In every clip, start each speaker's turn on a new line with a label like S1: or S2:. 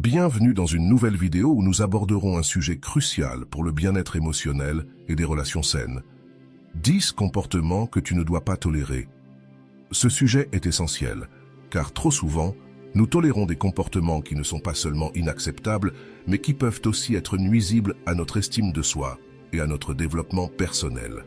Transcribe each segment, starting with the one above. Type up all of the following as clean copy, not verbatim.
S1: Bienvenue dans une nouvelle vidéo où nous aborderons un sujet crucial pour le bien-être émotionnel et des relations saines. 10 comportements que tu ne dois pas tolérer. Ce sujet est essentiel, car trop souvent, nous tolérons des comportements qui ne sont pas seulement inacceptables, mais qui peuvent aussi être nuisibles à notre estime de soi et à notre développement personnel.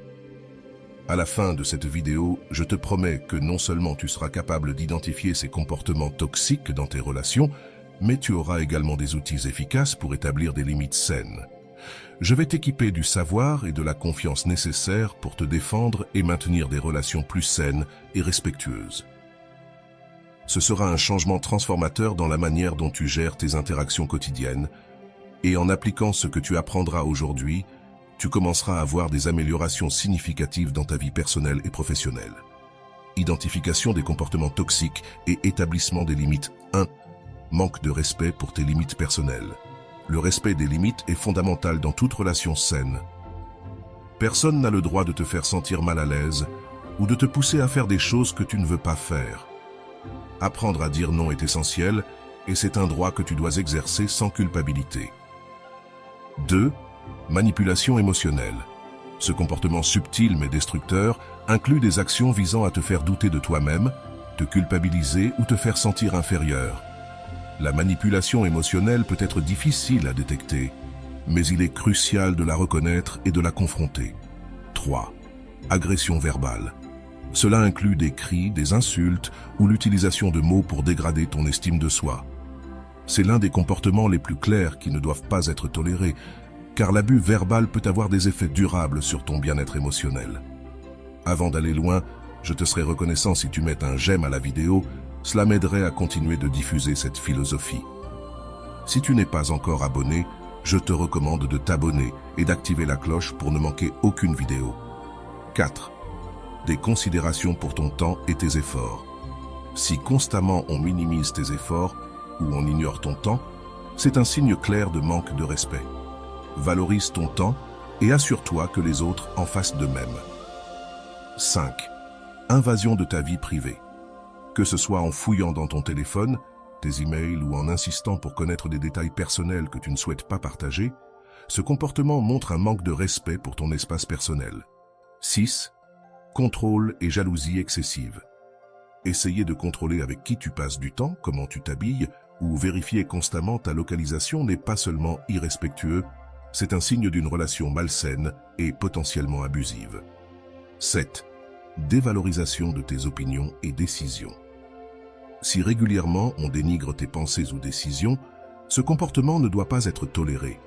S1: À la fin de cette vidéo, je te promets que non seulement tu seras capable d'identifier ces comportements toxiques dans tes relations, mais tu auras également des outils efficaces pour établir des limites saines. Je vais t'équiper du savoir et de la confiance nécessaires pour te défendre et maintenir des relations plus saines et respectueuses. Ce sera un changement transformateur dans la manière dont tu gères tes interactions quotidiennes, et en appliquant ce que tu apprendras aujourd'hui, tu commenceras à voir des améliorations significatives dans ta vie personnelle et professionnelle. Identification des comportements toxiques et établissement des limites. 1. Manque de respect pour tes limites personnelles. Le respect des limites est fondamental dans toute relation saine. Personne n'a le droit de te faire sentir mal à l'aise ou de te pousser à faire des choses que tu ne veux pas faire. Apprendre à dire non est essentiel et c'est un droit que tu dois exercer sans culpabilité. 2. Manipulation émotionnelle. Ce comportement subtil mais destructeur inclut des actions visant à te faire douter de toi-même, te culpabiliser ou te faire sentir inférieur. La manipulation émotionnelle peut être difficile à détecter, mais il est crucial de la reconnaître et de la confronter. 3. Agression verbale. Cela inclut des cris, des insultes ou l'utilisation de mots pour dégrader ton estime de soi. C'est l'un des comportements les plus clairs qui ne doivent pas être tolérés, car l'abus verbal peut avoir des effets durables sur ton bien-être émotionnel. Avant d'aller loin, je te serais reconnaissant si tu mets un j'aime à la vidéo. Cela m'aiderait à continuer de diffuser cette philosophie. Si tu n'es pas encore abonné, je te recommande de t'abonner et d'activer la cloche pour ne manquer aucune vidéo. 4. Des considérations pour ton temps et tes efforts. Si constamment on minimise tes efforts ou on ignore ton temps, c'est un signe clair de manque de respect. Valorise ton temps et assure-toi que les autres en fassent de même. 5. Invasion de ta vie privée. Que ce soit en fouillant dans ton téléphone, tes emails ou en insistant pour connaître des détails personnels que tu ne souhaites pas partager, ce comportement montre un manque de respect pour ton espace personnel. 6. Contrôle et jalousie excessive. Essayer de contrôler avec qui tu passes du temps, comment tu t'habilles, ou vérifier constamment ta localisation n'est pas seulement irrespectueux, c'est un signe d'une relation malsaine et potentiellement abusive. 7. Dévalorisation de tes opinions et décisions. Si régulièrement on dénigre tes pensées ou décisions, ce comportement ne doit pas être toléré.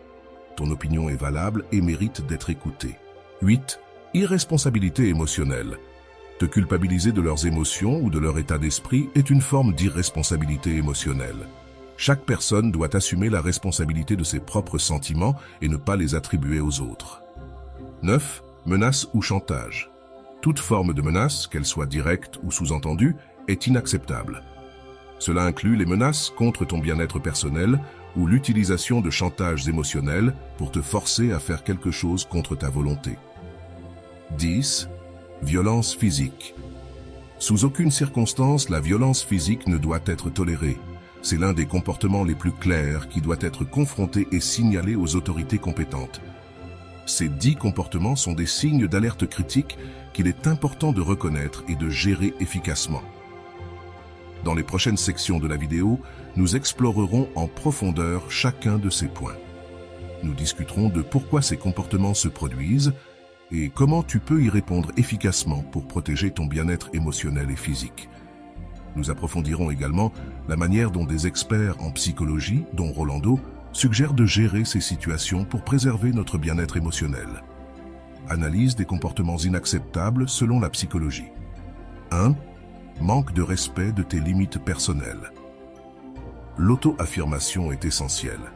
S1: Ton opinion est valable et mérite d'être écoutée. 8. Irresponsabilité émotionnelle. Te culpabiliser de leurs émotions ou de leur état d'esprit est une forme d'irresponsabilité émotionnelle. Chaque personne doit assumer la responsabilité de ses propres sentiments et ne pas les attribuer aux autres. 9. Menace ou chantage. Toute forme de menace, qu'elle soit directe ou sous-entendue, est inacceptable. Cela inclut les menaces contre ton bien-être personnel ou l'utilisation de chantages émotionnels pour te forcer à faire quelque chose contre ta volonté. 10. Violence physique. Sous aucune circonstance, la violence physique ne doit être tolérée. C'est l'un des comportements les plus clairs qui doit être confronté et signalé aux autorités compétentes. Ces 10 comportements sont des signes d'alerte critique qu'il est important de reconnaître et de gérer efficacement. Dans les prochaines sections de la vidéo, nous explorerons en profondeur chacun de ces points. Nous discuterons de pourquoi ces comportements se produisent et comment tu peux y répondre efficacement pour protéger ton bien-être émotionnel et physique. Nous approfondirons également la manière dont des experts en psychologie, dont Rolando, suggèrent de gérer ces situations pour préserver notre bien-être émotionnel. Analyse des comportements inacceptables selon la psychologie. 1. Manque de respect de tes limites personnelles. L'auto-affirmation est essentielle.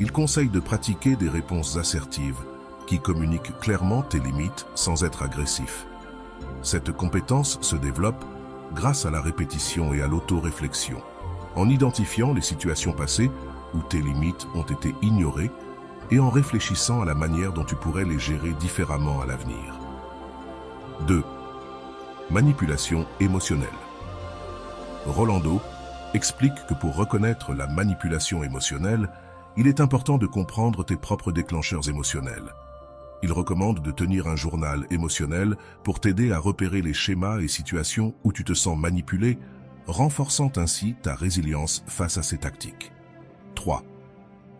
S1: Il conseille de pratiquer des réponses assertives qui communiquent clairement tes limites sans être agressif. Cette compétence se développe grâce à la répétition et à l'auto-réflexion, en identifiant les situations passées où tes limites ont été ignorées et en réfléchissant à la manière dont tu pourrais les gérer différemment à l'avenir. 2. Manipulation émotionnelle. Rolando, explique que pour reconnaître la manipulation émotionnelle, il est important de comprendre tes propres déclencheurs émotionnels. Il recommande de tenir un journal émotionnel pour t'aider à repérer les schémas et situations où tu te sens manipulé, renforçant ainsi ta résilience face à ces tactiques. 3.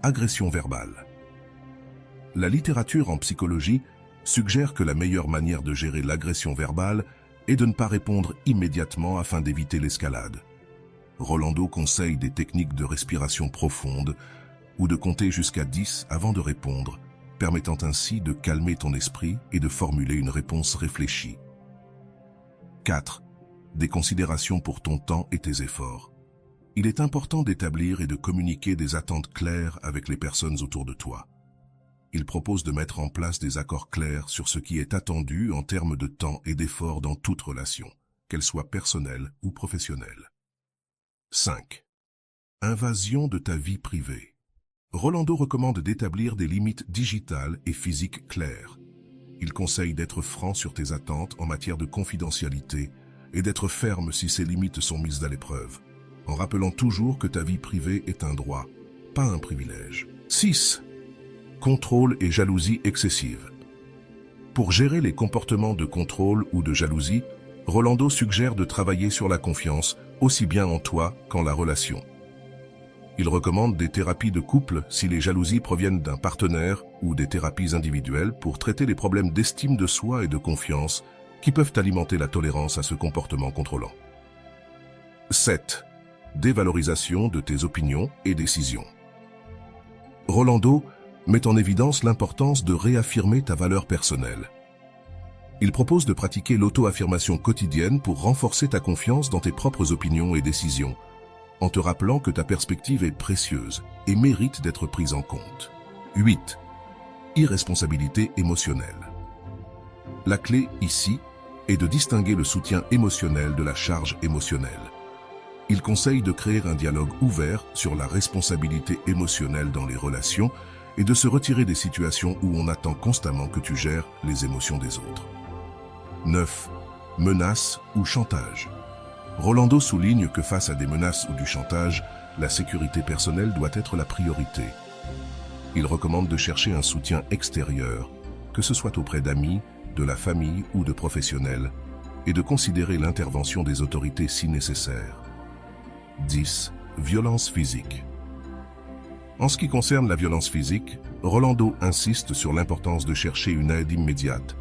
S1: Agression verbale. La littérature en psychologie suggère que la meilleure manière de gérer l'agression verbale est de ne pas répondre immédiatement afin d'éviter l'escalade. Rolando conseille des techniques de respiration profonde ou de compter jusqu'à 10 avant de répondre, permettant ainsi de calmer ton esprit et de formuler une réponse réfléchie. 4. Des considérations pour ton temps et tes efforts. Il est important d'établir et de communiquer des attentes claires avec les personnes autour de toi. Il propose de mettre en place des accords clairs sur ce qui est attendu en termes de temps et d'efforts dans toute relation, qu'elle soit personnelle ou professionnelle. 5. Invasion de ta vie privée. Rolando recommande d'établir des limites digitales et physiques claires. Il conseille d'être franc sur tes attentes en matière de confidentialité et d'être ferme si ces limites sont mises à l'épreuve, en rappelant toujours que ta vie privée est un droit, pas un privilège. 6. Contrôle et jalousie excessive. Pour gérer les comportements de contrôle ou de jalousie, Rolando suggère de travailler sur la confiance, aussi bien en toi qu'en la relation. Il recommande des thérapies de couple si les jalousies proviennent d'un partenaire ou des thérapies individuelles pour traiter les problèmes d'estime de soi et de confiance qui peuvent alimenter la tolérance à ce comportement contrôlant. 7. Dévalorisation de tes opinions et décisions. Rolando met en évidence l'importance de réaffirmer ta valeur personnelle. Il propose de pratiquer l'auto-affirmation quotidienne pour renforcer ta confiance dans tes propres opinions et décisions, en te rappelant que ta perspective est précieuse et mérite d'être prise en compte. 8. Irresponsabilité émotionnelle. La clé ici est de distinguer le soutien émotionnel de la charge émotionnelle. Il conseille de créer un dialogue ouvert sur la responsabilité émotionnelle dans les relations et de se retirer des situations où on attend constamment que tu gères les émotions des autres. 9. Menaces ou chantage. Rolando souligne que face à des menaces ou du chantage, la sécurité personnelle doit être la priorité. Il recommande de chercher un soutien extérieur, que ce soit auprès d'amis, de la famille ou de professionnels, et de considérer l'intervention des autorités si nécessaire. 10. Violence physique. En ce qui concerne la violence physique, Rolando insiste sur l'importance de chercher une aide immédiate.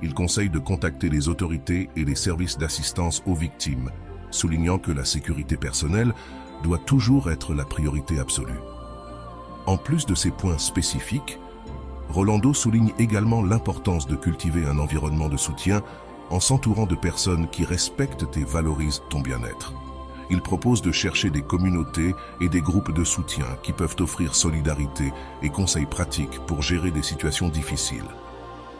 S1: Il conseille de contacter les autorités et les services d'assistance aux victimes, soulignant que la sécurité personnelle doit toujours être la priorité absolue. En plus de ces points spécifiques, Rolando souligne également l'importance de cultiver un environnement de soutien en s'entourant de personnes qui respectent et valorisent ton bien-être. Il propose de chercher des communautés et des groupes de soutien qui peuvent offrir solidarité et conseils pratiques pour gérer des situations difficiles.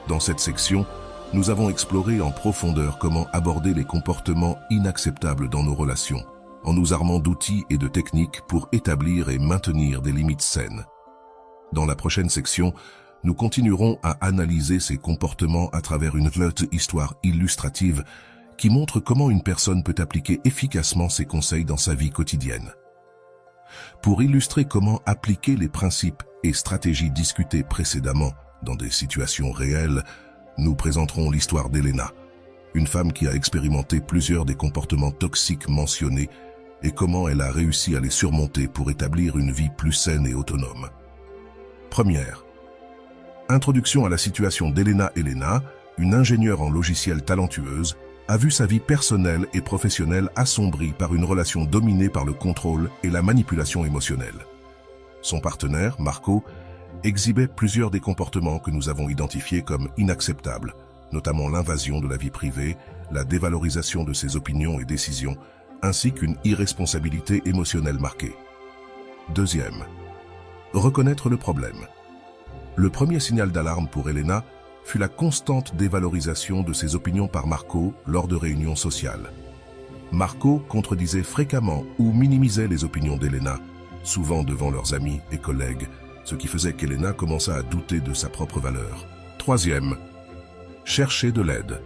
S1: Dans cette section, nous avons exploré en profondeur comment aborder les comportements inacceptables dans nos relations, en nous armant d'outils et de techniques pour établir et maintenir des limites saines. Dans la prochaine section, nous continuerons à analyser ces comportements à travers une histoire illustrative qui montre comment une personne peut appliquer efficacement ces conseils dans sa vie quotidienne. Pour illustrer comment appliquer les principes et stratégies discutées précédemment dans des situations réelles, nous présenterons l'histoire d'Elena, une femme qui a expérimenté plusieurs des comportements toxiques mentionnés et comment elle a réussi à les surmonter pour établir une vie plus saine et autonome. Première. Introduction à la situation d'Elena. Elena, une ingénieure en logiciel talentueuse, a vu sa vie personnelle et professionnelle assombrie par une relation dominée par le contrôle et la manipulation émotionnelle. Son partenaire, Marco, exhibait plusieurs des comportements que nous avons identifiés comme inacceptables, notamment l'invasion de la vie privée, la dévalorisation de ses opinions et décisions, ainsi qu'une irresponsabilité émotionnelle marquée. Deuxième, reconnaître le problème. Le premier signal d'alarme pour Elena fut la constante dévalorisation de ses opinions par Marco lors de réunions sociales. Marco contredisait fréquemment ou minimisait les opinions d'Elena, souvent devant leurs amis et collègues, ce qui faisait qu'Elena commença à douter de sa propre valeur. Troisième, chercher de l'aide.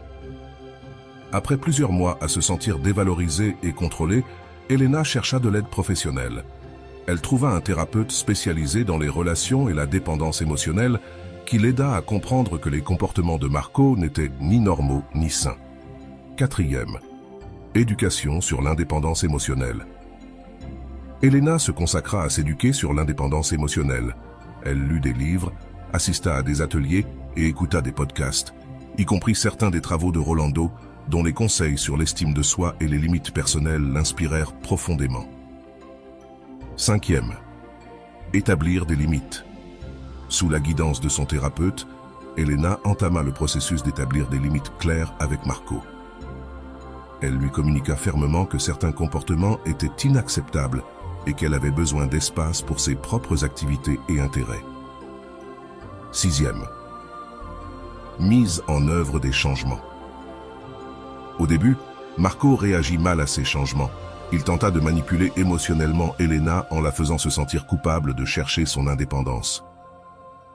S1: Après plusieurs mois à se sentir dévalorisée et contrôlée, Elena chercha de l'aide professionnelle. Elle trouva un thérapeute spécialisé dans les relations et la dépendance émotionnelle qui l'aida à comprendre que les comportements de Marco n'étaient ni normaux ni sains. 4e. Éducation sur l'indépendance émotionnelle. Elena se consacra à s'éduquer sur l'indépendance émotionnelle. Elle lut des livres, assista à des ateliers et écouta des podcasts, y compris certains des travaux de Rolando, dont les conseils sur l'estime de soi et les limites personnelles l'inspirèrent profondément. 5e. Établir des limites. Sous la guidance de son thérapeute, Elena entama le processus d'établir des limites claires avec Marco. Elle lui communiqua fermement que certains comportements étaient inacceptables et qu'elle avait besoin d'espace pour ses propres activités et intérêts. 6e. Mise en œuvre des changements. Au début, Marco réagit mal à ces changements. Il tenta de manipuler émotionnellement Elena en la faisant se sentir coupable de chercher son indépendance.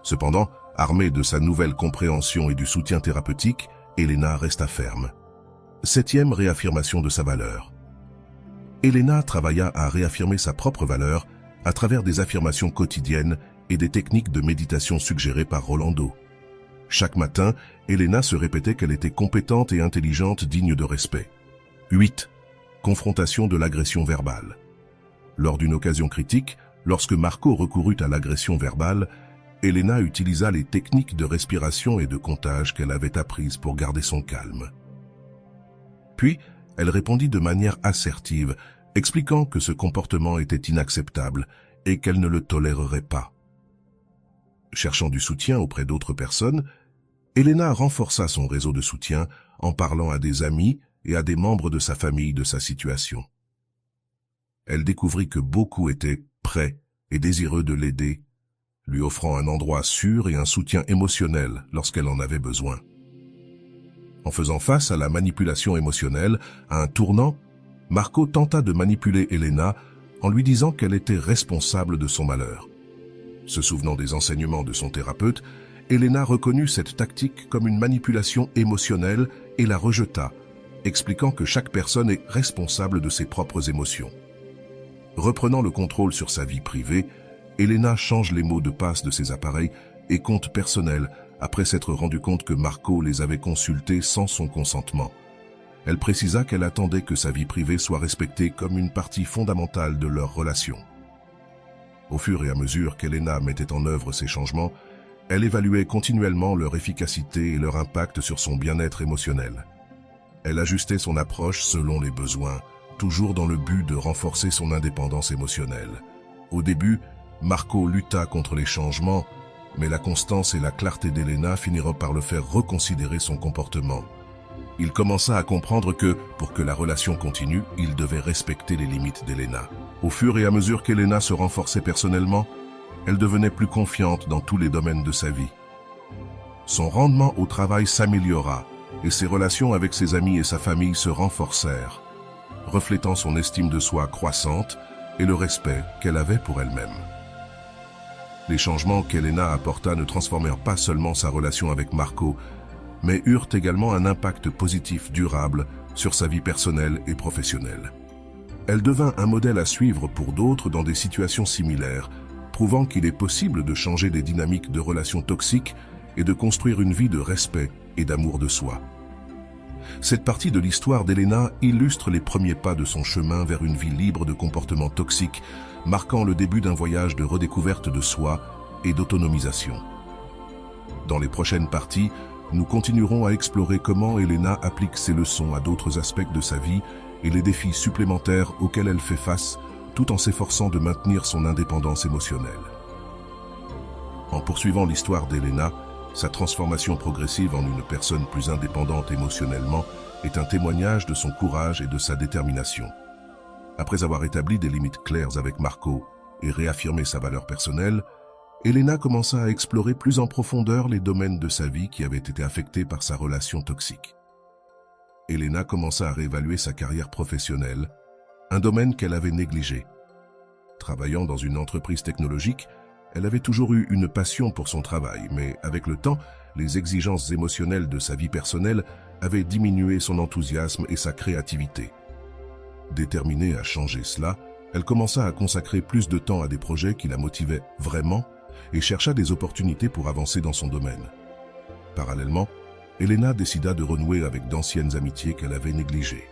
S1: Cependant, armée de sa nouvelle compréhension et du soutien thérapeutique, Elena resta ferme. 7e réaffirmation de sa valeur. Elena travailla à réaffirmer sa propre valeur à travers des affirmations quotidiennes et des techniques de méditation suggérées par Rolando. Chaque matin, Elena se répétait qu'elle était compétente et intelligente, digne de respect. 8. Confrontation de l'agression verbale. Lors d'une occasion critique, lorsque Marco recourut à l'agression verbale, Elena utilisa les techniques de respiration et de comptage qu'elle avait apprises pour garder son calme. Puis, elle répondit de manière assertive, expliquant que ce comportement était inacceptable et qu'elle ne le tolérerait pas. Cherchant du soutien auprès d'autres personnes, Elena renforça son réseau de soutien en parlant à des amis et à des membres de sa famille de sa situation. Elle découvrit que beaucoup étaient prêts et désireux de l'aider, lui offrant un endroit sûr et un soutien émotionnel lorsqu'elle en avait besoin. En faisant face à la manipulation émotionnelle, à un tournant, Marco tenta de manipuler Elena en lui disant qu'elle était responsable de son malheur. Se souvenant des enseignements de son thérapeute, Elena reconnut cette tactique comme une manipulation émotionnelle et la rejeta, expliquant que chaque personne est responsable de ses propres émotions. Reprenant le contrôle sur sa vie privée, Elena change les mots de passe de ses appareils et comptes personnels après s'être rendu compte que Marco les avait consultés sans son consentement. Elle précisa qu'elle attendait que sa vie privée soit respectée comme une partie fondamentale de leur relation. Au fur et à mesure qu'Elena mettait en œuvre ces changements, elle évaluait continuellement leur efficacité et leur impact sur son bien-être émotionnel. Elle ajustait son approche selon les besoins, toujours dans le but de renforcer son indépendance émotionnelle. Au début, Marco lutta contre les changements, mais la constance et la clarté d'Elena finiront par le faire reconsidérer son comportement. Il commença à comprendre que, pour que la relation continue, il devait respecter les limites d'Elena. Au fur et à mesure qu'Elena se renforçait personnellement, elle devenait plus confiante dans tous les domaines de sa vie. Son rendement au travail s'améliora et ses relations avec ses amis et sa famille se renforcèrent, reflétant son estime de soi croissante et le respect qu'elle avait pour elle-même. Les changements qu'Elena apporta ne transformèrent pas seulement sa relation avec Marco, mais eurent également un impact positif durable sur sa vie personnelle et professionnelle. Elle devint un modèle à suivre pour d'autres dans des situations similaires, prouvant qu'il est possible de changer des dynamiques de relations toxiques et de construire une vie de respect et d'amour de soi. Cette partie de l'histoire d'Elena illustre les premiers pas de son chemin vers une vie libre de comportements toxiques, marquant le début d'un voyage de redécouverte de soi et d'autonomisation. Dans les prochaines parties, nous continuerons à explorer comment Elena applique ces leçons à d'autres aspects de sa vie et les défis supplémentaires auxquels elle fait face, tout en s'efforçant de maintenir son indépendance émotionnelle. En poursuivant l'histoire d'Elena, sa transformation progressive en une personne plus indépendante émotionnellement est un témoignage de son courage et de sa détermination. Après avoir établi des limites claires avec Marco et réaffirmé sa valeur personnelle, Elena commença à explorer plus en profondeur les domaines de sa vie qui avaient été affectés par sa relation toxique. Elena commença à réévaluer sa carrière professionnelle, un domaine qu'elle avait négligé. Travaillant dans une entreprise technologique, elle avait toujours eu une passion pour son travail, mais avec le temps, les exigences émotionnelles de sa vie personnelle avaient diminué son enthousiasme et sa créativité. Déterminée à changer cela, elle commença à consacrer plus de temps à des projets qui la motivaient vraiment et chercha des opportunités pour avancer dans son domaine. Parallèlement, Elena décida de renouer avec d'anciennes amitiés qu'elle avait négligées.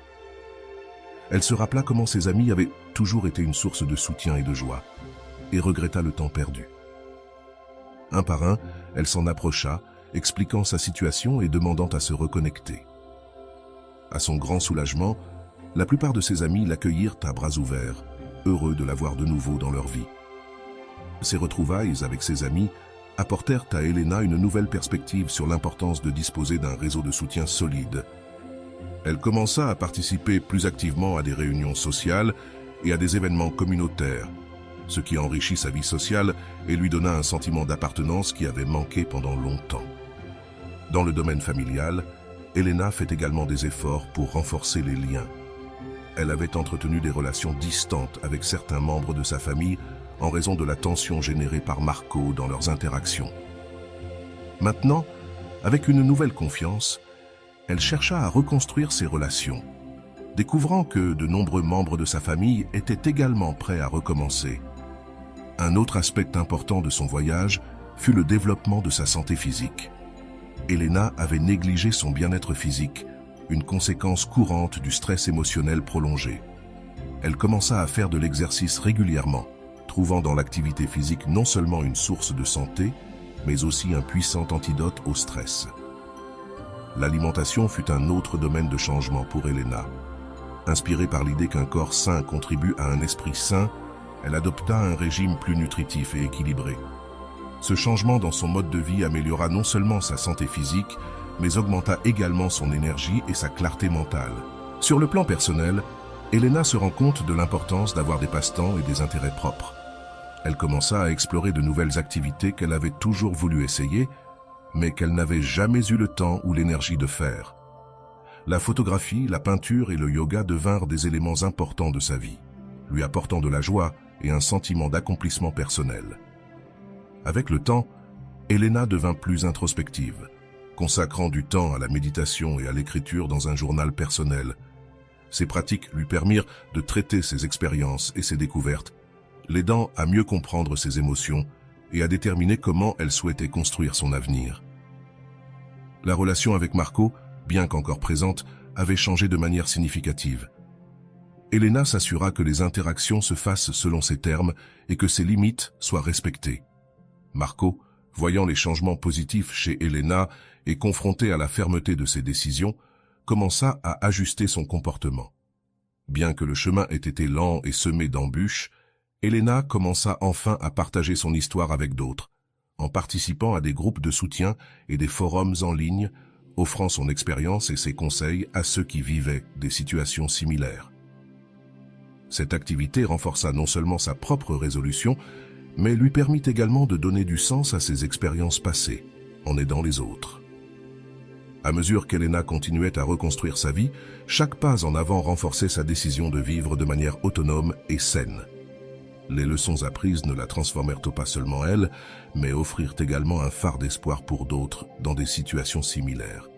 S1: Elle se rappela comment ses amis avaient toujours été une source de soutien et de joie, et regretta le temps perdu. Un par un, elle s'en approcha, expliquant sa situation et demandant à se reconnecter. À son grand soulagement, la plupart de ses amis l'accueillirent à bras ouverts, heureux de la voir de nouveau dans leur vie. Ces retrouvailles avec ses amis apportèrent à Elena une nouvelle perspective sur l'importance de disposer d'un réseau de soutien solide. Elle commença à participer plus activement à des réunions sociales et à des événements communautaires, ce qui enrichit sa vie sociale et lui donna un sentiment d'appartenance qui avait manqué pendant longtemps. Dans le domaine familial, Elena fait également des efforts pour renforcer les liens. Elle avait entretenu des relations distantes avec certains membres de sa famille en raison de la tension générée par Marco dans leurs interactions. Maintenant, avec une nouvelle confiance, elle chercha à reconstruire ses relations, découvrant que de nombreux membres de sa famille étaient également prêts à recommencer. Un autre aspect important de son voyage fut le développement de sa santé physique. Elena avait négligé son bien-être physique, une conséquence courante du stress émotionnel prolongé. Elle commença à faire de l'exercice régulièrement, trouvant dans l'activité physique non seulement une source de santé, mais aussi un puissant antidote au stress. L'alimentation fut un autre domaine de changement pour Elena. Inspirée par l'idée qu'un corps sain contribue à un esprit sain, elle adopta un régime plus nutritif et équilibré. Ce changement dans son mode de vie améliora non seulement sa santé physique, mais augmenta également son énergie et sa clarté mentale. Sur le plan personnel, Elena se rend compte de l'importance d'avoir des passe-temps et des intérêts propres. Elle commença à explorer de nouvelles activités qu'elle avait toujours voulu essayer, mais qu'elle n'avait jamais eu le temps ou l'énergie de faire. La photographie, la peinture et le yoga devinrent des éléments importants de sa vie, lui apportant de la joie et un sentiment d'accomplissement personnel. Avec le temps, Elena devint plus introspective, consacrant du temps à la méditation et à l'écriture dans un journal personnel. Ces pratiques lui permirent de traiter ses expériences et ses découvertes, l'aidant à mieux comprendre ses émotions et à déterminer comment elle souhaitait construire son avenir. La relation avec Marco, bien qu'encore présente, avait changé de manière significative. Elena s'assura que les interactions se fassent selon ses termes et que ses limites soient respectées. Marco, voyant les changements positifs chez Elena et confronté à la fermeté de ses décisions, commença à ajuster son comportement. Bien que le chemin ait été lent et semé d'embûches, Elena commença enfin à partager son histoire avec d'autres, en participant à des groupes de soutien et des forums en ligne, offrant son expérience et ses conseils à ceux qui vivaient des situations similaires. Cette activité renforça non seulement sa propre résolution, mais lui permit également de donner du sens à ses expériences passées, en aidant les autres. À mesure qu'Elena continuait à reconstruire sa vie, chaque pas en avant renforçait sa décision de vivre de manière autonome et saine. Les leçons apprises ne la transformèrent pas seulement elle, mais offrirent également un phare d'espoir pour d'autres dans des situations similaires.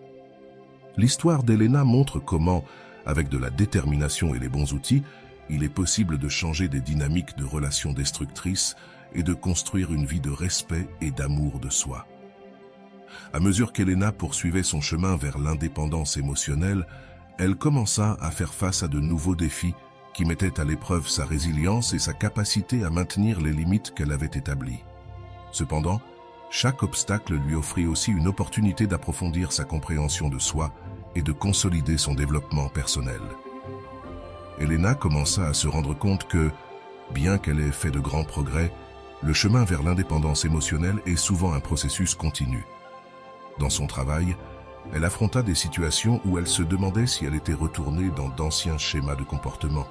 S1: L'histoire d'Elena montre comment, avec de la détermination et les bons outils, il est possible de changer des dynamiques de relations destructrices et de construire une vie de respect et d'amour de soi. À mesure qu'Elena poursuivait son chemin vers l'indépendance émotionnelle, elle commença à faire face à de nouveaux défis qui mettaient à l'épreuve sa résilience et sa capacité à maintenir les limites qu'elle avait établies. Cependant, chaque obstacle lui offrit aussi une opportunité d'approfondir sa compréhension de soi et de consolider son développement personnel. Elena commença à se rendre compte que, bien qu'elle ait fait de grands progrès, le chemin vers l'indépendance émotionnelle est souvent un processus continu. Dans son travail, elle affronta des situations où elle se demandait si elle était retournée dans d'anciens schémas de comportement.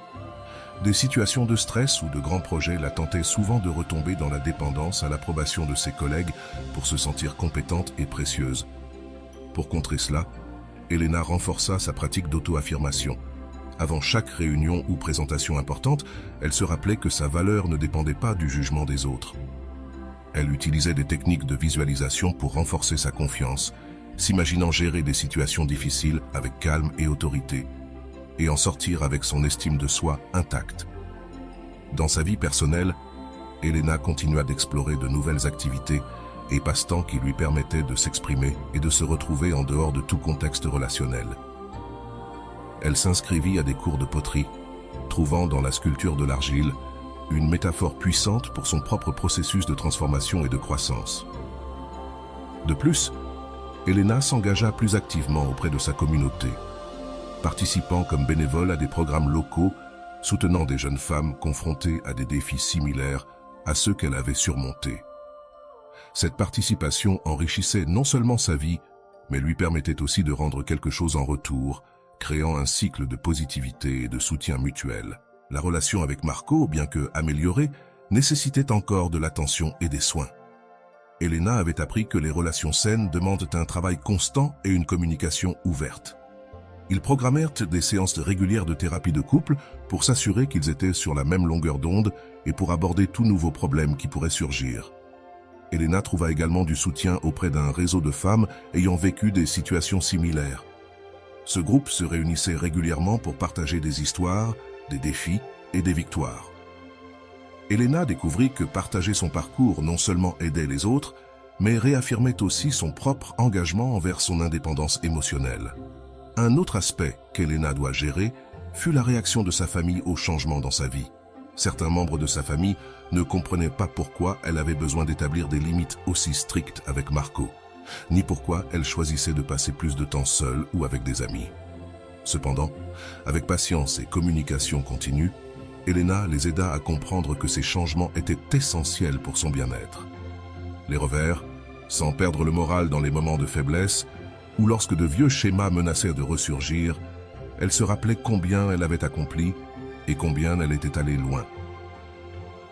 S1: Des situations de stress ou de grands projets la tentaient souvent de retomber dans la dépendance à l'approbation de ses collègues pour se sentir compétente et précieuse. Pour contrer cela, Elena renforça sa pratique d'auto-affirmation. Avant chaque réunion ou présentation importante, elle se rappelait que sa valeur ne dépendait pas du jugement des autres. Elle utilisait des techniques de visualisation pour renforcer sa confiance, s'imaginant gérer des situations difficiles avec calme et autorité. et en sortir avec son estime de soi intacte. Dans sa vie personnelle, Elena continua d'explorer de nouvelles activités et passe-temps qui lui permettaient de s'exprimer et de se retrouver en dehors de tout contexte relationnel. Elle s'inscrivit à des cours de poterie, trouvant dans la sculpture de l'argile une métaphore puissante pour son propre processus de transformation et de croissance. De plus, Elena s'engagea plus activement auprès de sa communauté, participant comme bénévole à des programmes locaux soutenant des jeunes femmes confrontées à des défis similaires à ceux qu'elle avait surmontés. Cette participation enrichissait non seulement sa vie, mais lui permettait aussi de rendre quelque chose en retour, créant un cycle de positivité et de soutien mutuel. La relation avec Marco, bien que améliorée, nécessitait encore de l'attention et des soins. Elena avait appris que les relations saines demandent un travail constant et une communication ouverte. Ils programmèrent des séances régulières de thérapie de couple pour s'assurer qu'ils étaient sur la même longueur d'onde et pour aborder tout nouveau problème qui pourrait surgir. Elena trouva également du soutien auprès d'un réseau de femmes ayant vécu des situations similaires. Ce groupe se réunissait régulièrement pour partager des histoires, des défis et des victoires. Elena découvrit que partager son parcours non seulement aidait les autres, mais réaffirmait aussi son propre engagement envers son indépendance émotionnelle. Un autre aspect qu'Elena doit gérer fut la réaction de sa famille au changement dans sa vie. Certains membres de sa famille ne comprenaient pas pourquoi elle avait besoin d'établir des limites aussi strictes avec Marco, ni pourquoi elle choisissait de passer plus de temps seule ou avec des amis. Cependant, avec patience et communication continue, Elena les aida à comprendre que ces changements étaient essentiels pour son bien-être. Les revers, sans perdre le moral dans les moments de faiblesse, ou lorsque de vieux schémas menaçaient de ressurgir, elle se rappelait combien elle avait accompli et combien elle était allée loin.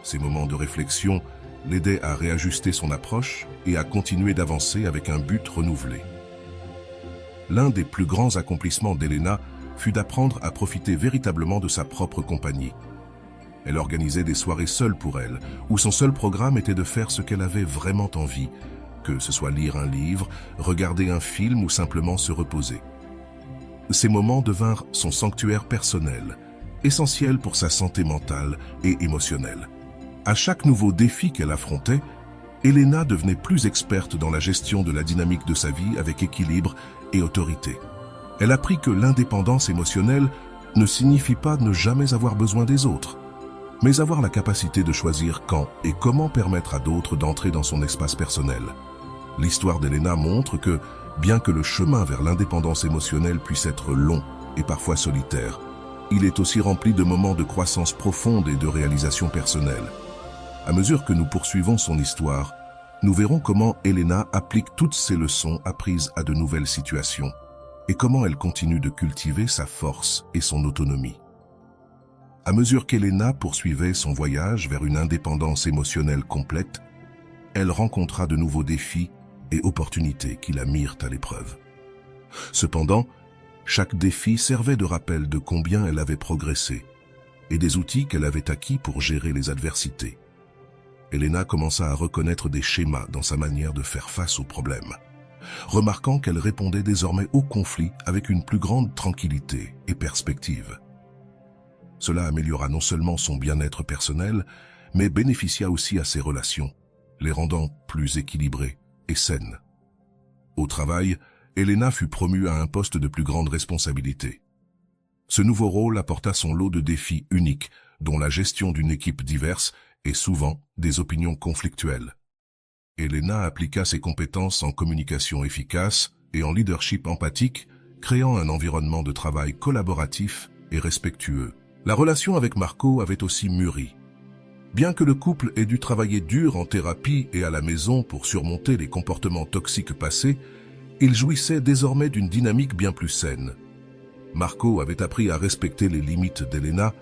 S1: Ces moments de réflexion l'aidaient à réajuster son approche et à continuer d'avancer avec un but renouvelé. L'un des plus grands accomplissements d'Elena fut d'apprendre à profiter véritablement de sa propre compagnie. Elle organisait des soirées seules pour elle, où son seul programme était de faire ce qu'elle avait vraiment envie, que ce soit lire un livre, regarder un film ou simplement se reposer. Ces moments devinrent son sanctuaire personnel, essentiel pour sa santé mentale et émotionnelle. À chaque nouveau défi qu'elle affrontait, Elena devenait plus experte dans la gestion de la dynamique de sa vie avec équilibre et autorité. Elle apprit que l'indépendance émotionnelle ne signifie pas ne jamais avoir besoin des autres, mais avoir la capacité de choisir quand et comment permettre à d'autres d'entrer dans son espace personnel. L'histoire d'Elena montre que, bien que le chemin vers l'indépendance émotionnelle puisse être long et parfois solitaire, il est aussi rempli de moments de croissance profonde et de réalisation personnelle. À mesure que nous poursuivons son histoire, nous verrons comment Elena applique toutes ces leçons apprises à de nouvelles situations et comment elle continue de cultiver sa force et son autonomie. À mesure qu'Elena poursuivait son voyage vers une indépendance émotionnelle complète, elle rencontra de nouveaux défis et opportunités qui la mirent à l'épreuve. Cependant, chaque défi servait de rappel de combien elle avait progressé et des outils qu'elle avait acquis pour gérer les adversités. Elena commença à reconnaître des schémas dans sa manière de faire face aux problèmes, remarquant qu'elle répondait désormais aux conflits avec une plus grande tranquillité et perspective. Cela améliora non seulement son bien-être personnel, mais bénéficia aussi à ses relations, les rendant plus équilibrées et saines. Au travail, Elena fut promue à un poste de plus grande responsabilité. Ce nouveau rôle apporta son lot de défis uniques, dont la gestion d'une équipe diverse et souvent des opinions conflictuelles. Elena appliqua ses compétences en communication efficace et en leadership empathique, créant un environnement de travail collaboratif et respectueux. La relation avec Marco avait aussi mûri. Bien que le couple ait dû travailler dur en thérapie et à la maison pour surmonter les comportements toxiques passés, il jouissait désormais d'une dynamique bien plus saine. Marco avait appris à respecter les limites d'Elena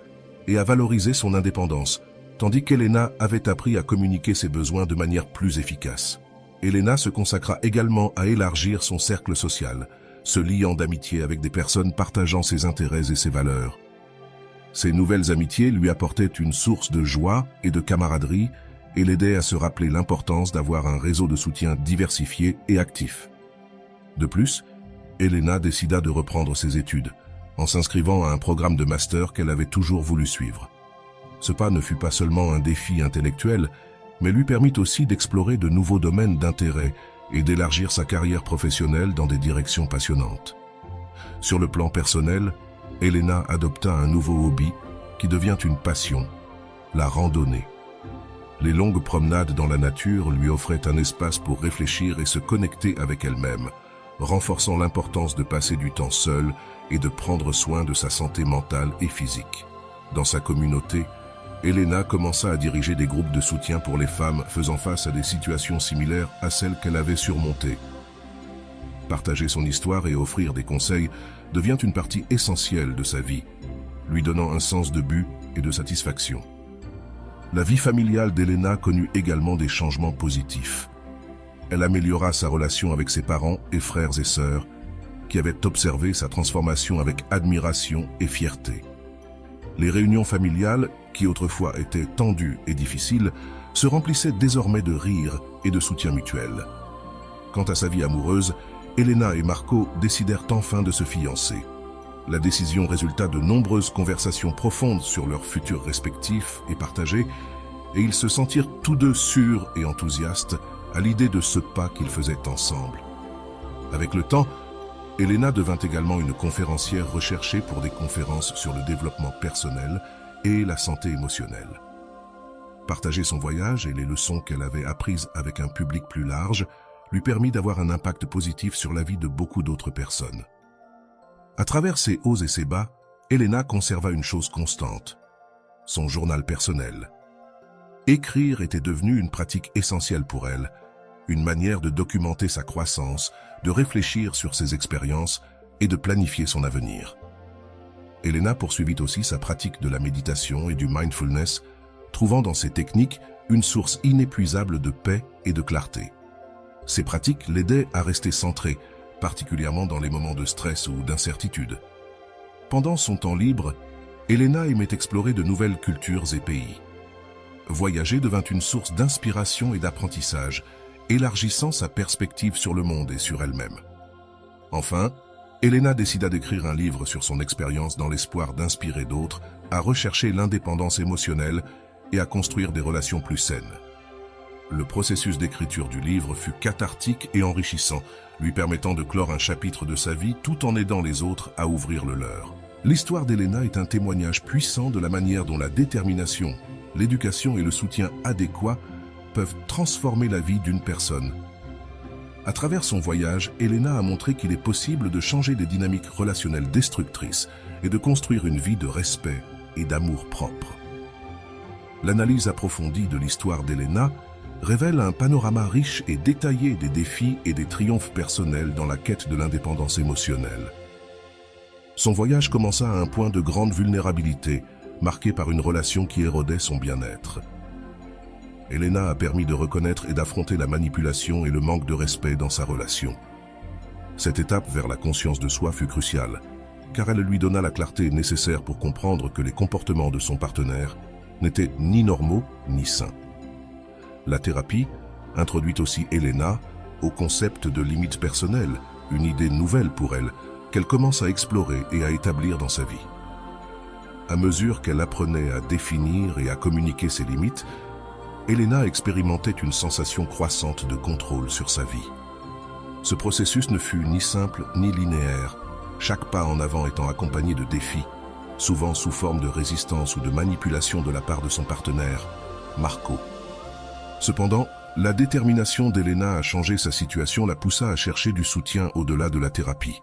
S1: et à valoriser son indépendance, tandis qu'Elena avait appris à communiquer ses besoins de manière plus efficace. Elena se consacra également à élargir son cercle social, se liant d'amitié avec des personnes partageant ses intérêts et ses valeurs. Ces nouvelles amitiés lui apportaient une source de joie et de camaraderie et l'aidaient à se rappeler l'importance d'avoir un réseau de soutien diversifié et actif. De plus, Elena décida de reprendre ses études, en s'inscrivant à un programme de master qu'elle avait toujours voulu suivre. Ce pas ne fut pas seulement un défi intellectuel, mais lui permit aussi d'explorer de nouveaux domaines d'intérêt et d'élargir sa carrière professionnelle dans des directions passionnantes. Sur le plan personnel, Elena adopta un nouveau hobby qui devient une passion, la randonnée. Les longues promenades dans la nature lui offraient un espace pour réfléchir et se connecter avec elle-même, renforçant l'importance de passer du temps seule et de prendre soin de sa santé mentale et physique. Dans sa communauté, Elena commença à diriger des groupes de soutien pour les femmes faisant face à des situations similaires à celles qu'elle avait surmontées. Partager son histoire et offrir des conseils devient une partie essentielle de sa vie, lui donnant un sens de but et de satisfaction. La vie familiale d'Elena connut également des changements positifs. Elle améliora sa relation avec ses parents et frères et sœurs, qui avaient observé sa transformation avec admiration et fierté. Les réunions familiales, qui autrefois étaient tendues et difficiles, se remplissaient désormais de rires et de soutien mutuel. Quant à sa vie amoureuse, Elena et Marco décidèrent enfin de se fiancer. La décision résulta de nombreuses conversations profondes sur leurs futurs respectifs et partagés, et ils se sentirent tous deux sûrs et enthousiastes à l'idée de ce pas qu'ils faisaient ensemble. Avec le temps, Elena devint également une conférencière recherchée pour des conférences sur le développement personnel et la santé émotionnelle. Partager son voyage et les leçons qu'elle avait apprises avec un public plus large lui permit d'avoir un impact positif sur la vie de beaucoup d'autres personnes. À travers ses hauts et ses bas, Elena conserva une chose constante, son journal personnel. Écrire était devenu une pratique essentielle pour elle, une manière de documenter sa croissance, de réfléchir sur ses expériences et de planifier son avenir. Elena poursuivit aussi sa pratique de la méditation et du mindfulness, trouvant dans ces techniques une source inépuisable de paix et de clarté. Ces pratiques l'aidaient à rester centrée, particulièrement dans les moments de stress ou d'incertitude. Pendant son temps libre, Elena aimait explorer de nouvelles cultures et pays. Voyager devint une source d'inspiration et d'apprentissage, élargissant sa perspective sur le monde et sur elle-même. Enfin, Elena décida d'écrire un livre sur son expérience dans l'espoir d'inspirer d'autres à rechercher l'indépendance émotionnelle et à construire des relations plus saines. Le processus d'écriture du livre fut cathartique et enrichissant, lui permettant de clore un chapitre de sa vie tout en aidant les autres à ouvrir le leur. L'histoire d'Elena est un témoignage puissant de la manière dont la détermination, l'éducation et le soutien adéquat peuvent transformer la vie d'une personne. À travers son voyage, Elena a montré qu'il est possible de changer des dynamiques relationnelles destructrices et de construire une vie de respect et d'amour propre. L'analyse approfondie de l'histoire d'Elena révèle un panorama riche et détaillé des défis et des triomphes personnels dans la quête de l'indépendance émotionnelle. Son voyage commença à un point de grande vulnérabilité, marqué par une relation qui érodait son bien-être. Elena a permis de reconnaître et d'affronter la manipulation et le manque de respect dans sa relation. Cette étape vers la conscience de soi fut cruciale, car elle lui donna la clarté nécessaire pour comprendre que les comportements de son partenaire n'étaient ni normaux ni sains. La thérapie introduit aussi Elena au concept de limite personnelle, une idée nouvelle pour elle, qu'elle commence à explorer et à établir dans sa vie. À mesure qu'elle apprenait à définir et à communiquer ses limites, Elena expérimentait une sensation croissante de contrôle sur sa vie. Ce processus ne fut ni simple ni linéaire, chaque pas en avant étant accompagné de défis, souvent sous forme de résistance ou de manipulation de la part de son partenaire, Marco. Cependant, la détermination d'Elena à changer sa situation la poussa à chercher du soutien au-delà de la thérapie.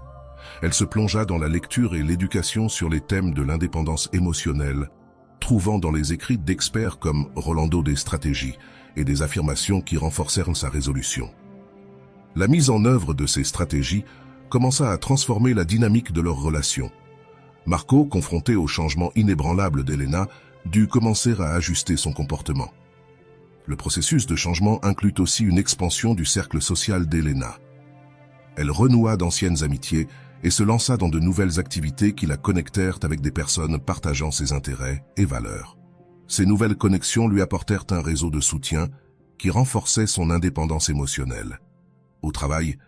S1: Elle se plongea dans la lecture et l'éducation sur les thèmes de l'indépendance émotionnelle, trouvant dans les écrits d'experts comme Rolando des stratégies et des affirmations qui renforcèrent sa résolution. La mise en œuvre de ces stratégies commença à transformer la dynamique de leur relation. Marco, confronté au changement inébranlable d'Elena, dut commencer à ajuster son comportement. Le processus de changement inclut aussi une expansion du cercle social d'Elena. Elle renoua d'anciennes amitiés et se lança dans de nouvelles activités qui la connectèrent avec des personnes partageant ses intérêts et valeurs. Ces nouvelles connexions lui apportèrent un réseau de soutien qui renforçait son indépendance émotionnelle. Au travail,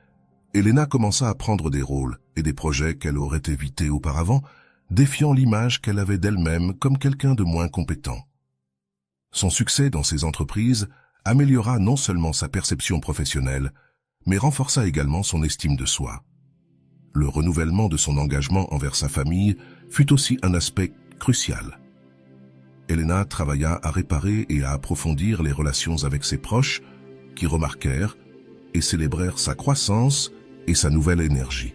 S1: Elena commença à prendre des rôles et des projets qu'elle aurait évités auparavant, défiant l'image qu'elle avait d'elle-même comme quelqu'un de moins compétent. Son succès dans ces entreprises améliora non seulement sa perception professionnelle, mais renforça également son estime de soi. Le renouvellement de son engagement envers sa famille fut aussi un aspect crucial. Elena travailla à réparer et à approfondir les relations avec ses proches, qui remarquèrent et célébrèrent sa croissance et sa nouvelle énergie.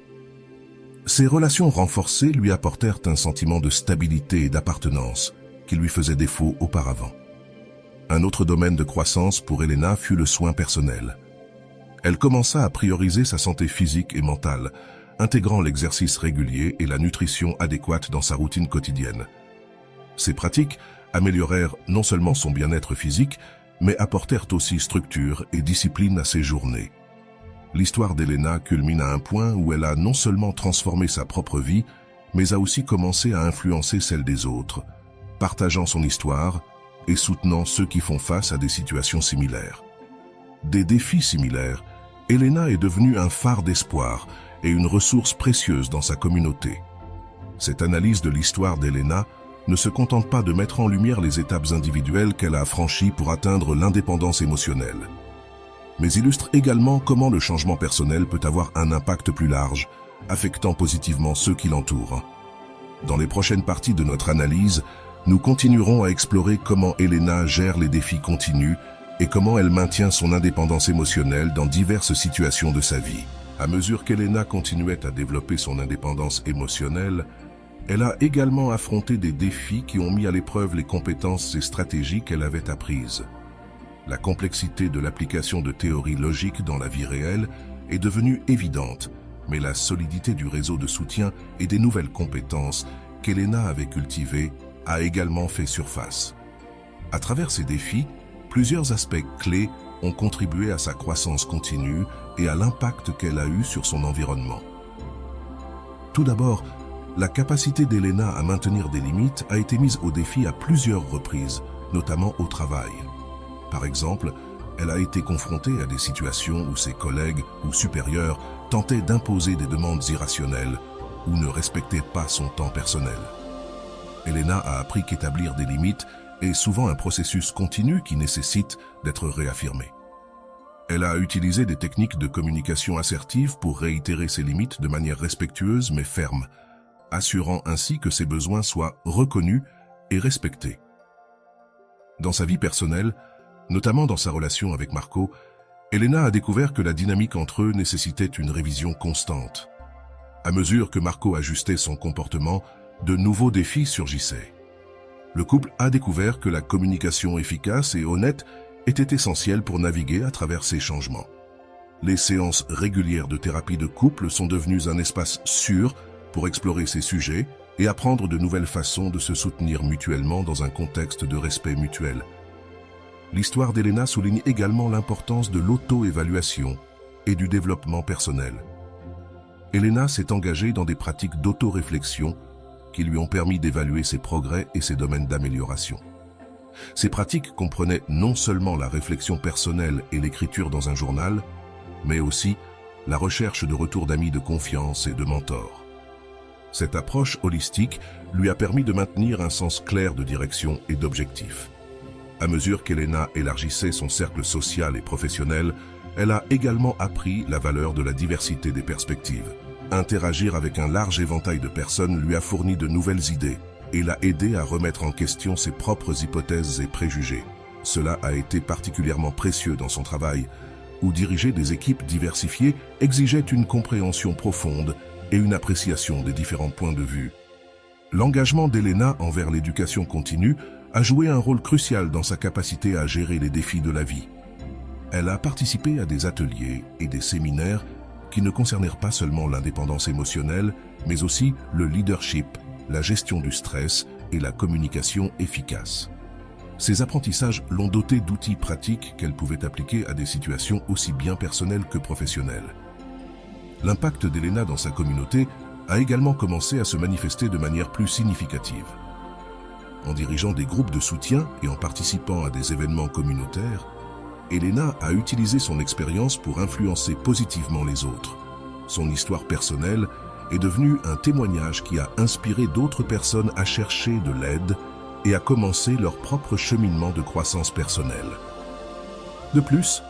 S1: Ces relations renforcées lui apportèrent un sentiment de stabilité et d'appartenance qui lui faisait défaut auparavant. Un autre domaine de croissance pour Elena fut le soin personnel. Elle commença à prioriser sa santé physique et mentale, intégrant l'exercice régulier et la nutrition adéquate dans sa routine quotidienne. Ces pratiques améliorèrent non seulement son bien-être physique, mais apportèrent aussi structure et discipline à ses journées. L'histoire d'Elena culmine à un point où elle a non seulement transformé sa propre vie, mais a aussi commencé à influencer celle des autres, partageant son histoire et soutenant ceux qui font face à des situations similaires. Des défis similaires, Elena est devenue un phare d'espoir et une ressource précieuse dans sa communauté. Cette analyse de l'histoire d'Elena ne se contente pas de mettre en lumière les étapes individuelles qu'elle a franchies pour atteindre l'indépendance émotionnelle, mais illustre également comment le changement personnel peut avoir un impact plus large, affectant positivement ceux qui l'entourent. Dans les prochaines parties de notre analyse, nous continuerons à explorer comment Elena gère les défis continus et comment elle maintient son indépendance émotionnelle dans diverses situations de sa vie. À mesure qu'Elena continuait à développer son indépendance émotionnelle, elle a également affronté des défis qui ont mis à l'épreuve les compétences et stratégies qu'elle avait apprises. La complexité de l'application de théories logiques dans la vie réelle est devenue évidente, mais la solidité du réseau de soutien et des nouvelles compétences qu'Elena avait cultivées a également fait surface. À travers ces défis, plusieurs aspects clés ont contribué à sa croissance continue et à l'impact qu'elle a eu sur son environnement. Tout d'abord, la capacité d'Elena à maintenir des limites a été mise au défi à plusieurs reprises, notamment au travail. Par exemple, elle a été confrontée à des situations où ses collègues ou supérieurs tentaient d'imposer des demandes irrationnelles ou ne respectaient pas son temps personnel. Elena a appris qu'établir des limites est souvent un processus continu qui nécessite d'être réaffirmé. Elle a utilisé des techniques de communication assertive pour réitérer ses limites de manière respectueuse mais ferme, assurant ainsi que ses besoins soient reconnus et respectés. Dans sa vie personnelle, notamment dans sa relation avec Marco, Elena a découvert que la dynamique entre eux nécessitait une révision constante. À mesure que Marco ajustait son comportement, de nouveaux défis surgissaient. Le couple a découvert que la communication efficace et honnête était essentielle pour naviguer à travers ces changements. Les séances régulières de thérapie de couple sont devenues un espace sûr pour explorer ces sujets et apprendre de nouvelles façons de se soutenir mutuellement dans un contexte de respect mutuel. L'histoire d'Elena souligne également l'importance de l'auto-évaluation et du développement personnel. Elena s'est engagée dans des pratiques d'auto-réflexion qui lui ont permis d'évaluer ses progrès et ses domaines d'amélioration. Ces pratiques comprenaient non seulement la réflexion personnelle et l'écriture dans un journal, mais aussi la recherche de retours d'amis de confiance et de mentors. Cette approche holistique lui a permis de maintenir un sens clair de direction et d'objectif. À mesure qu'Elena élargissait son cercle social et professionnel, elle a également appris la valeur de la diversité des perspectives. Interagir avec un large éventail de personnes lui a fourni de nouvelles idées et l'a aidé à remettre en question ses propres hypothèses et préjugés. Cela a été particulièrement précieux dans son travail, où diriger des équipes diversifiées exigeait une compréhension profonde et une appréciation des différents points de vue. L'engagement d'Elena envers l'éducation continue a joué un rôle crucial dans sa capacité à gérer les défis de la vie. Elle a participé à des ateliers et des séminaires qui ne concernèrent pas seulement l'indépendance émotionnelle, mais aussi le leadership, la gestion du stress et la communication efficace. Ces apprentissages l'ont dotée d'outils pratiques qu'elle pouvait appliquer à des situations aussi bien personnelles que professionnelles. L'impact d'Elena dans sa communauté a également commencé à se manifester de manière plus significative. En dirigeant des groupes de soutien et en participant à des événements communautaires, Elena a utilisé son expérience pour influencer positivement les autres. Son histoire personnelle est devenue un témoignage qui a inspiré d'autres personnes à chercher de l'aide et à commencer leur propre cheminement de croissance personnelle. De plus,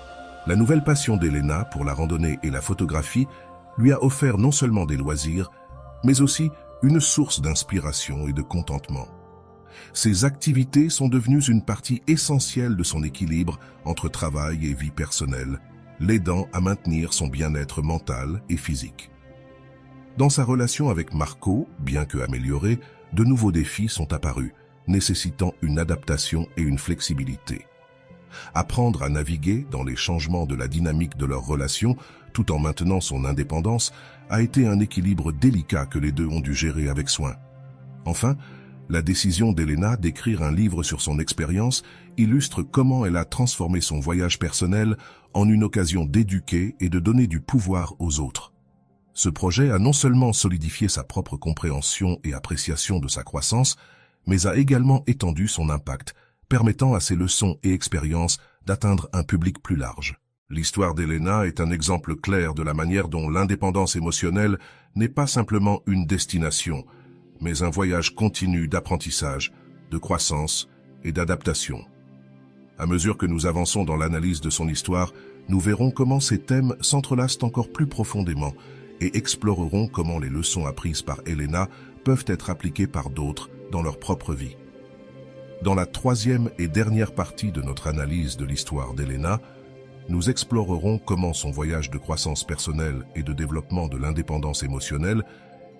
S1: la nouvelle passion d'Elena pour la randonnée et la photographie lui a offert non seulement des loisirs, mais aussi une source d'inspiration et de contentement. Ces activités sont devenues une partie essentielle de son équilibre entre travail et vie personnelle, l'aidant à maintenir son bien-être mental et physique. Dans sa relation avec Marco, bien que améliorée, de nouveaux défis sont apparus, nécessitant une adaptation et une flexibilité. Apprendre à naviguer dans les changements de la dynamique de leur relation, tout en maintenant son indépendance, a été un équilibre délicat que les deux ont dû gérer avec soin. Enfin, la décision d'Elena d'écrire un livre sur son expérience illustre comment elle a transformé son voyage personnel en une occasion d'éduquer et de donner du pouvoir aux autres. Ce projet a non seulement solidifié sa propre compréhension et appréciation de sa croissance, mais a également étendu son impact, permettant à ses leçons et expériences d'atteindre un public plus large. L'histoire d'Elena est un exemple clair de la manière dont l'indépendance émotionnelle n'est pas simplement une destination, mais un voyage continu d'apprentissage, de croissance et d'adaptation. À mesure que nous avançons dans l'analyse de son histoire, nous verrons comment ces thèmes s'entrelacent encore plus profondément et explorerons comment les leçons apprises par Elena peuvent être appliquées par d'autres dans leur propre vie. Dans la troisième et dernière partie de notre analyse de l'histoire d'Elena, nous explorerons comment son voyage de croissance personnelle et de développement de l'indépendance émotionnelle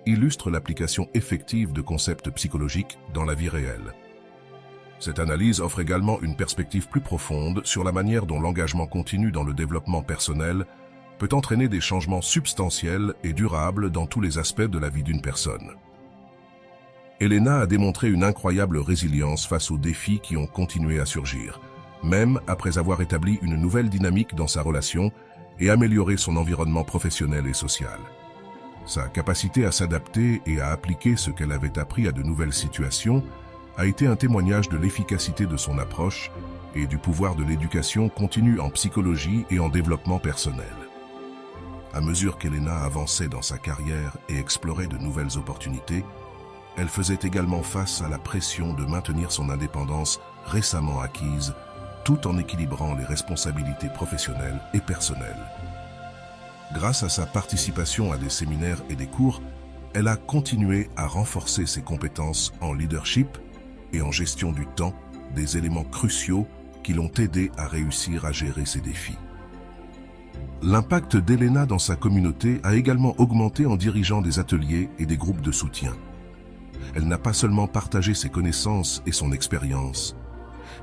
S1: illustre l'application effective de concepts psychologiques dans la vie réelle. Cette analyse offre également une perspective plus profonde sur la manière dont l'engagement continu dans le développement personnel peut entraîner des changements substantiels et durables dans tous les aspects de la vie d'une personne. Elena a démontré une incroyable résilience face aux défis qui ont continué à surgir, même après avoir établi une nouvelle dynamique dans sa relation et amélioré son environnement professionnel et social. Sa capacité à s'adapter et à appliquer ce qu'elle avait appris à de nouvelles situations a été un témoignage de l'efficacité de son approche et du pouvoir de l'éducation continue en psychologie et en développement personnel. À mesure qu'Elena avançait dans sa carrière et explorait de nouvelles opportunités, elle faisait également face à la pression de maintenir son indépendance récemment acquise, tout en équilibrant les responsabilités professionnelles et personnelles. Grâce à sa participation à des séminaires et des cours, elle a continué à renforcer ses compétences en leadership et en gestion du temps, des éléments cruciaux qui l'ont aidé à réussir à gérer ces défis. L'impact d'Elena dans sa communauté a également augmenté en dirigeant des ateliers et des groupes de soutien. Elle n'a pas seulement partagé ses connaissances et son expérience,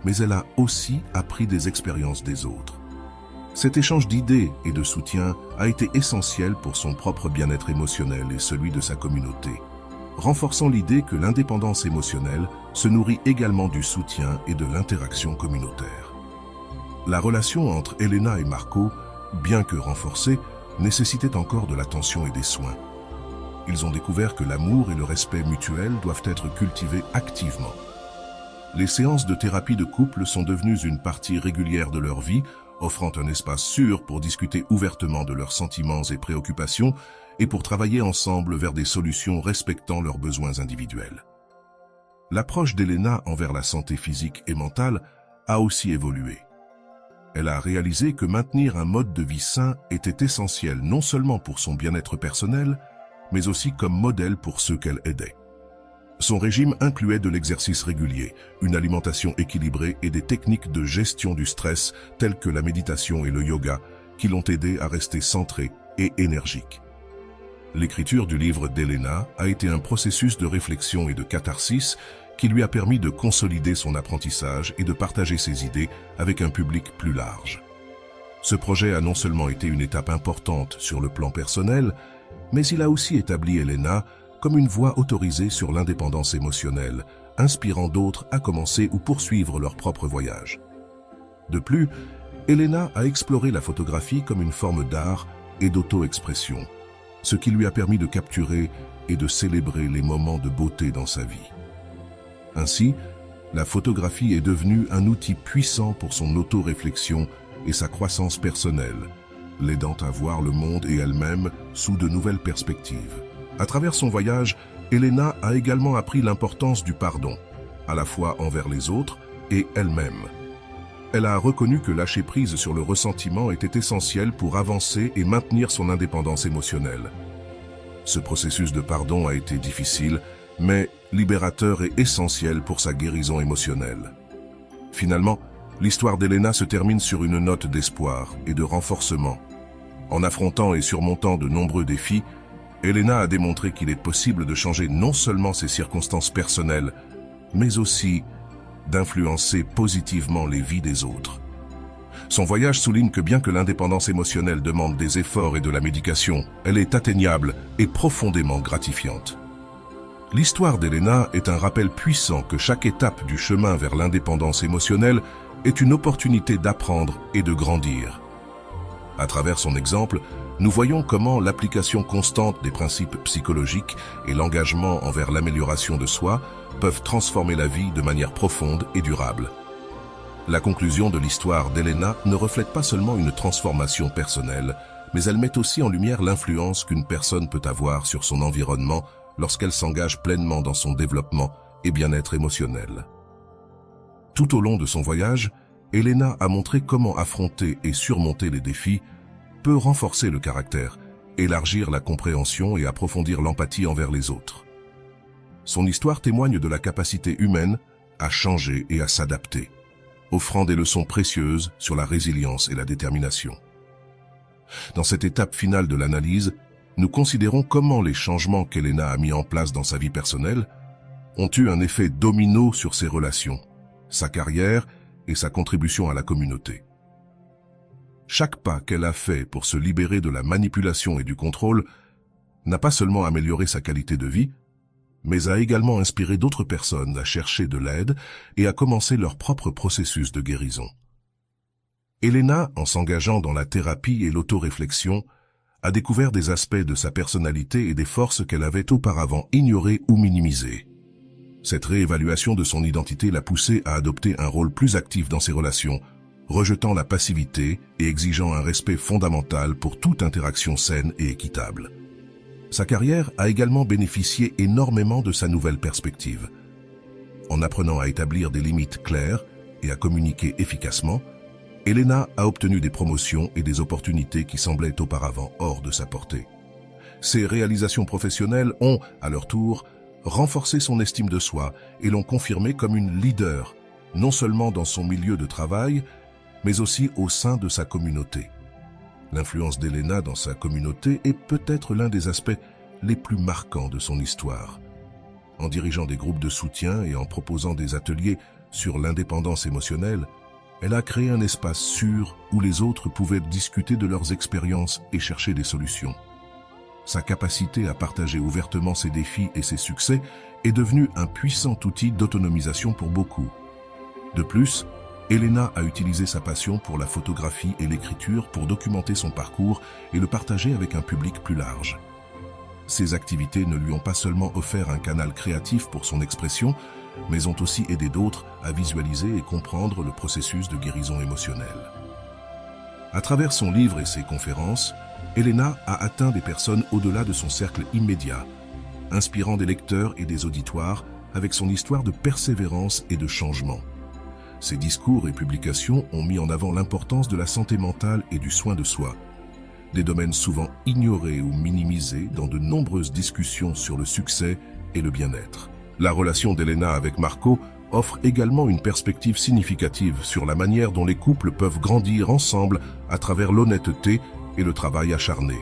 S1: mais elle a aussi appris des expériences des autres. Cet échange d'idées et de soutien a été essentiel pour son propre bien-être émotionnel et celui de sa communauté, renforçant l'idée que l'indépendance émotionnelle se nourrit également du soutien et de l'interaction communautaire. La relation entre Elena et Marco, bien que renforcée, nécessitait encore de l'attention et des soins. Ils ont découvert que l'amour et le respect mutuel doivent être cultivés activement. Les séances de thérapie de couple sont devenues une partie régulière de leur vie, offrant un espace sûr pour discuter ouvertement de leurs sentiments et préoccupations et pour travailler ensemble vers des solutions respectant leurs besoins individuels. L'approche d'Elena envers la santé physique et mentale a aussi évolué. Elle a réalisé que maintenir un mode de vie sain était essentiel non seulement pour son bien-être personnel, mais aussi comme modèle pour ceux qu'elle aidait. Son régime incluait de l'exercice régulier, une alimentation équilibrée et des techniques de gestion du stress telles que la méditation et le yoga qui l'ont aidé à rester centrée et énergique. L'écriture du livre d'Elena a été un processus de réflexion et de catharsis qui lui a permis de consolider son apprentissage et de partager ses idées avec un public plus large. Ce projet a non seulement été une étape importante sur le plan personnel, mais il a aussi établi Elena comme une voie autorisée sur l'indépendance émotionnelle, inspirant d'autres à commencer ou poursuivre leur propre voyage. De plus, Elena a exploré la photographie comme une forme d'art et d'auto-expression, ce qui lui a permis de capturer et de célébrer les moments de beauté dans sa vie. Ainsi, la photographie est devenue un outil puissant pour son auto-réflexion et sa croissance personnelle, l'aidant à voir le monde et elle-même sous de nouvelles perspectives. À travers son voyage, Elena a également appris l'importance du pardon, à la fois envers les autres et elle-même. Elle a reconnu que lâcher prise sur le ressentiment était essentiel pour avancer et maintenir son indépendance émotionnelle. Ce processus de pardon a été difficile, mais libérateur et essentiel pour sa guérison émotionnelle. Finalement, l'histoire d'Elena se termine sur une note d'espoir et de renforcement. En affrontant et surmontant de nombreux défis, Elena a démontré qu'il est possible de changer non seulement ses circonstances personnelles, mais aussi d'influencer positivement les vies des autres. Son voyage souligne que bien que l'indépendance émotionnelle demande des efforts et de la médication, elle est atteignable et profondément gratifiante. L'histoire d'Elena est un rappel puissant que chaque étape du chemin vers l'indépendance émotionnelle est une opportunité d'apprendre et de grandir. À travers son exemple, nous voyons comment l'application constante des principes psychologiques et l'engagement envers l'amélioration de soi peuvent transformer la vie de manière profonde et durable. La conclusion de l'histoire d'Elena ne reflète pas seulement une transformation personnelle, mais elle met aussi en lumière l'influence qu'une personne peut avoir sur son environnement lorsqu'elle s'engage pleinement dans son développement et bien-être émotionnel. Tout au long de son voyage, Elena a montré comment affronter et surmonter les défis peut renforcer le caractère, élargir la compréhension et approfondir l'empathie envers les autres. Son histoire témoigne de la capacité humaine à changer et à s'adapter, offrant des leçons précieuses sur la résilience et la détermination. Dans cette étape finale de l'analyse, nous considérons comment les changements qu'Elena a mis en place dans sa vie personnelle ont eu un effet domino sur ses relations, sa carrière et sa contribution à la communauté. Chaque pas qu'elle a fait pour se libérer de la manipulation et du contrôle n'a pas seulement amélioré sa qualité de vie, mais a également inspiré d'autres personnes à chercher de l'aide et à commencer leur propre processus de guérison. Elena, en s'engageant dans la thérapie et l'autoréflexion, a découvert des aspects de sa personnalité et des forces qu'elle avait auparavant ignorées ou minimisées. Cette réévaluation de son identité l'a poussée à adopter un rôle plus actif dans ses relations, rejetant la passivité et exigeant un respect fondamental pour toute interaction saine et équitable. Sa carrière a également bénéficié énormément de sa nouvelle perspective. En apprenant à établir des limites claires et à communiquer efficacement, Elena a obtenu des promotions et des opportunités qui semblaient auparavant hors de sa portée. Ses réalisations professionnelles ont, à leur tour, renforcé son estime de soi et l'ont confirmée comme une leader, non seulement dans son milieu de travail, mais aussi au sein de sa communauté. L'influence d'Elena dans sa communauté est peut-être l'un des aspects les plus marquants de son histoire. En dirigeant des groupes de soutien et en proposant des ateliers sur l'indépendance émotionnelle, elle a créé un espace sûr où les autres pouvaient discuter de leurs expériences et chercher des solutions. Sa capacité à partager ouvertement ses défis et ses succès est devenue un puissant outil d'autonomisation pour beaucoup. De plus, Elena a utilisé sa passion pour la photographie et l'écriture pour documenter son parcours et le partager avec un public plus large. Ces activités ne lui ont pas seulement offert un canal créatif pour son expression, mais ont aussi aidé d'autres à visualiser et comprendre le processus de guérison émotionnelle. À travers son livre et ses conférences, Elena a atteint des personnes au-delà de son cercle immédiat, inspirant des lecteurs et des auditoires avec son histoire de persévérance et de changement. Ses discours et publications ont mis en avant l'importance de la santé mentale et du soin de soi, des domaines souvent ignorés ou minimisés dans de nombreuses discussions sur le succès et le bien-être. La relation d'Elena avec Marco offre également une perspective significative sur la manière dont les couples peuvent grandir ensemble à travers l'honnêteté et le travail acharné.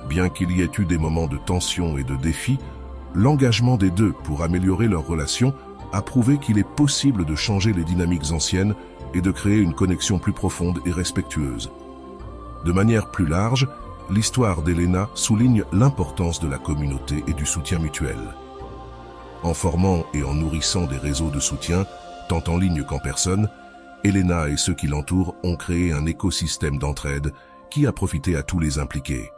S1: Bien qu'il y ait eu des moments de tension et de défi, l'engagement des deux pour améliorer leur relation a prouvé qu'il est possible de changer les dynamiques anciennes et de créer une connexion plus profonde et respectueuse. De manière plus large, l'histoire d'Elena souligne l'importance de la communauté et du soutien mutuel. En formant et en nourrissant des réseaux de soutien, tant en ligne qu'en personne, Elena et ceux qui l'entourent ont créé un écosystème d'entraide qui a profité à tous les impliqués.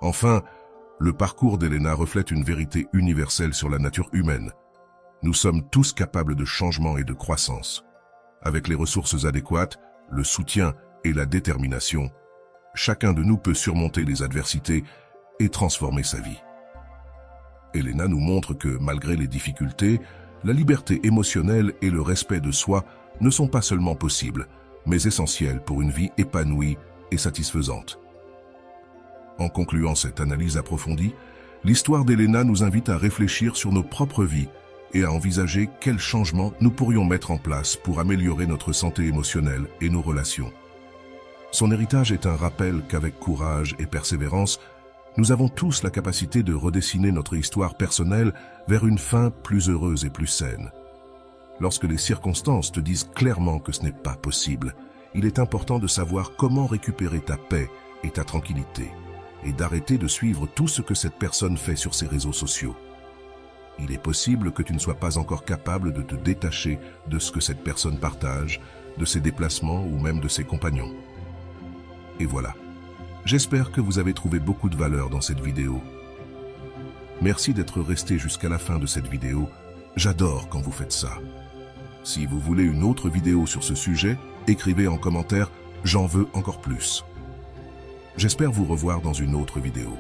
S1: Enfin, le parcours d'Elena reflète une vérité universelle sur la nature humaine. Nous sommes tous capables de changement et de croissance. Avec les ressources adéquates, le soutien et la détermination, chacun de nous peut surmonter les adversités et transformer sa vie. Elena nous montre que, malgré les difficultés, la liberté émotionnelle et le respect de soi ne sont pas seulement possibles, mais essentiels pour une vie épanouie et satisfaisante. En concluant cette analyse approfondie, l'histoire d'Elena nous invite à réfléchir sur nos propres vies et à envisager quels changements nous pourrions mettre en place pour améliorer notre santé émotionnelle et nos relations. Son héritage est un rappel qu'avec courage et persévérance, nous avons tous la capacité de redessiner notre histoire personnelle vers une fin plus heureuse et plus saine. Lorsque les circonstances te disent clairement que ce n'est pas possible, il est important de savoir comment récupérer ta paix et ta tranquillité, et d'arrêter de suivre tout ce que cette personne fait sur ses réseaux sociaux. Il est possible que tu ne sois pas encore capable de te détacher de ce que cette personne partage, de ses déplacements ou même de ses compagnons. Et voilà. J'espère que vous avez trouvé beaucoup de valeur dans cette vidéo. Merci d'être resté jusqu'à la fin de cette vidéo. J'adore quand vous faites ça. Si vous voulez une autre vidéo sur ce sujet, écrivez en commentaire « J'en veux encore plus ». J'espère vous revoir dans une autre vidéo.